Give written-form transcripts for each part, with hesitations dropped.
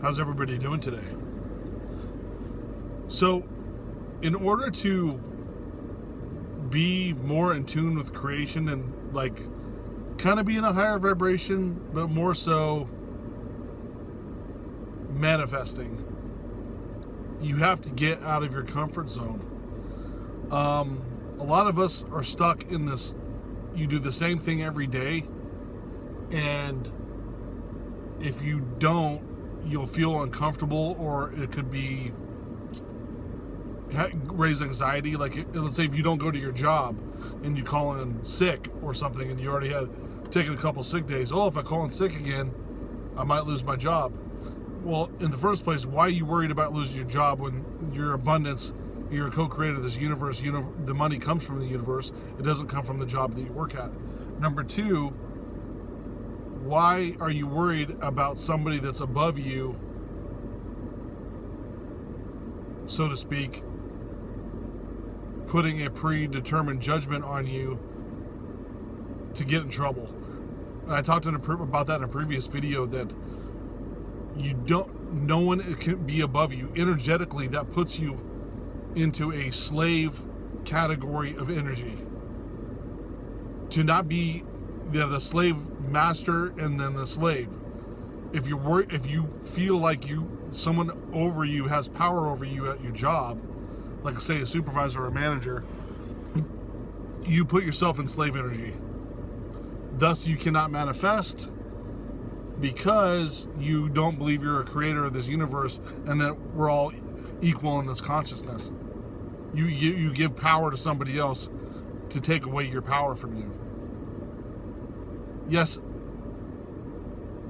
How's everybody doing today? So, in order to be more in tune with creation and kind of be in a higher vibration, but more so manifesting, you have to get out of your comfort zone. A lot of us are stuck in this. You do the same thing every day, and if you don't, you'll feel uncomfortable, or it could be raise anxiety. Like, let's say if you don't go to your job and you call in sick or something, and you already had taken a couple sick days. Oh, if I call in sick again, I might lose my job. Well, in the first place, why are you worried about losing your job when your abundance, you're a co-creator of this universe, the money comes from the universe, it doesn't come from the job that you work at. Number two, why are you worried about somebody that's above you, so to speak, putting a predetermined judgment on you to get in trouble? And I talked about that in a previous video, that no one can be above you. Energetically, that puts you into a slave category of energy. To not be the slave master and then the slave. If you feel like someone over you has power over you at your job, like say a supervisor or a manager, you put yourself in slave energy. Thus, you cannot manifest, because you don't believe you're a creator of this universe and that we're all equal in this consciousness. You give power to somebody else to take away your power from you. Yes,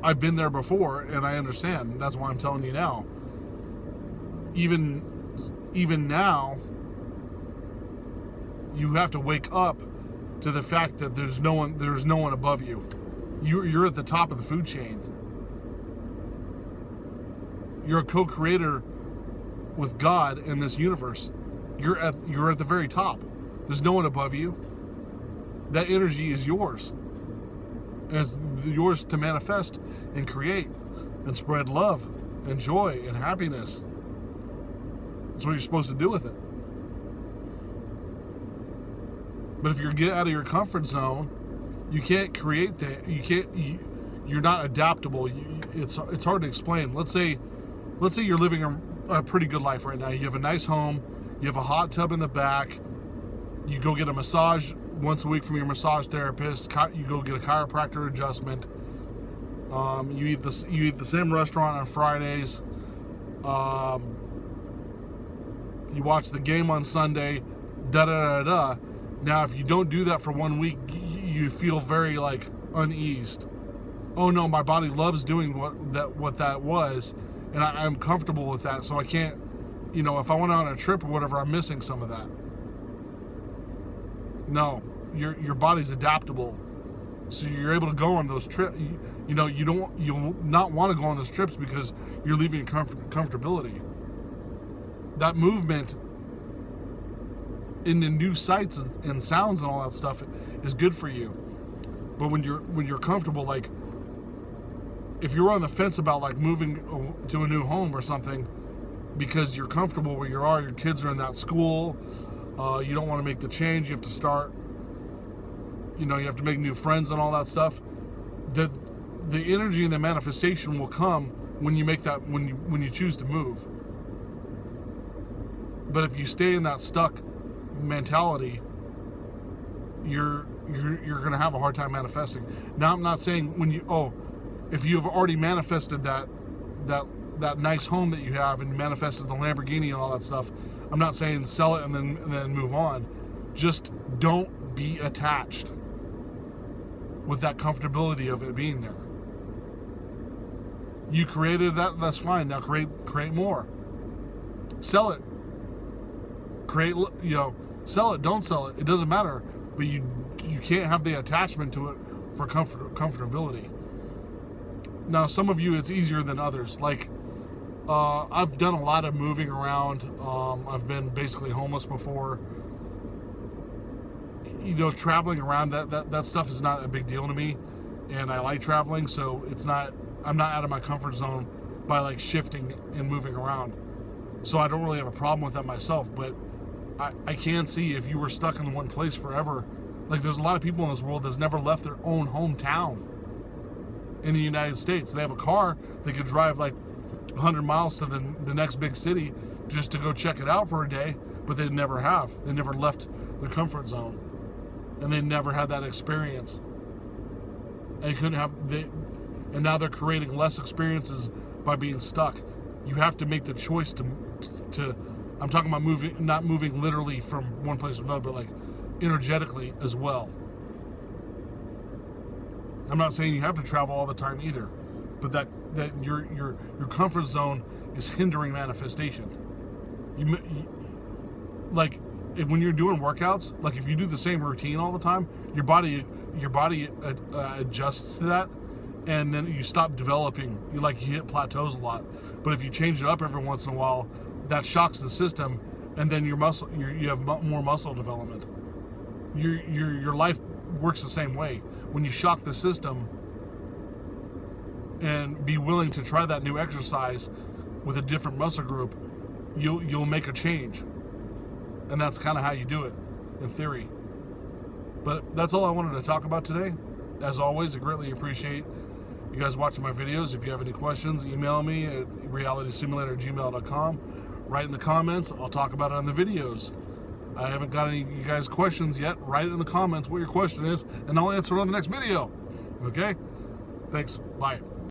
I've been there before and I understand. That's why I'm telling you now. Even now, you have to wake up to the fact that there's no one above you. You're at the top of the food chain. You're a co-creator with God in this universe. You're at the very top. There's no one above you. That energy is yours. And it's yours to manifest and create and spread love and joy and happiness. That's what you're supposed to do with it. But if you get out of your comfort zone, you can't create that. You're not adaptable. It's hard to explain. Let's say you're living a pretty good life right now. You have a nice home. You have a hot tub in the back. You go get a massage once a week from your massage therapist. You go get a chiropractor adjustment. You eat the same restaurant on Fridays. You watch the game on Sunday. Da da da da. Now, if you don't do that for 1 week, you feel very uneased. Oh no, my body loves doing what that was, and I'm comfortable with that. So I can't, if I went on a trip or whatever, I'm missing some of that. No, your body's adaptable, so you're able to go on those trips. You'll not want to go on those trips because you're leaving comfortability. That movement into new sights and sounds and all that stuff is good for you. But when you're comfortable, like if you're on the fence about moving to a new home or something because you're comfortable where you are, your kids are in that school, you don't want to make the change, you have to start, you have to make new friends and all that stuff. The energy and the manifestation will come when you make that, when you choose to move. But if you stay in that stuck mentality, you're going to have a hard time manifesting. Now, I'm not saying if you have already manifested that nice home that you have and manifested the Lamborghini and all that stuff, I'm not saying sell it and then move on. Just don't be attached with that comfortability of it being there. You created that, that's fine. Now create more. Sell it. Sell it, don't sell it. It doesn't matter. But you can't have the attachment to it for comfortability. Now, some of you, it's easier than others. I've done a lot of moving around. I've been basically homeless before. Traveling around, that stuff is not a big deal to me. And I like traveling, so I'm not out of my comfort zone by like shifting and moving around. So I don't really have a problem with that myself, but I can see if you were stuck in one place forever. Like there's a lot of people in this world that's never left their own hometown in the United States. They have a car, they could drive like 100 miles to the next big city just to go check it out for a day, but they never have. They never left their comfort zone, and they never had that experience. And and now they're creating less experiences by being stuck. You have to make the choice to I'm talking about moving, not moving literally from one place to another, but like energetically as well. I'm not saying you have to travel all the time either, but that your comfort zone is hindering manifestation. Like when you're doing workouts, like if you do the same routine all the time, your body adjusts to that, and then you stop developing. You hit plateaus a lot. But if you change it up every once in a while, that shocks the system, and then you have more muscle development. Your life works the same way. When you shock the system and be willing to try that new exercise with a different muscle group, you'll make a change. And that's kind of how you do it, in theory. But that's all I wanted to talk about today. As always, I greatly appreciate you guys watching my videos. If you have any questions, email me at realitysimulator@gmail.com. Write in the comments. I'll talk about it on the videos. I haven't got any of you guys questions yet. Write it in the comments what your question is, and I'll answer it on the next video. Okay? Thanks. Bye.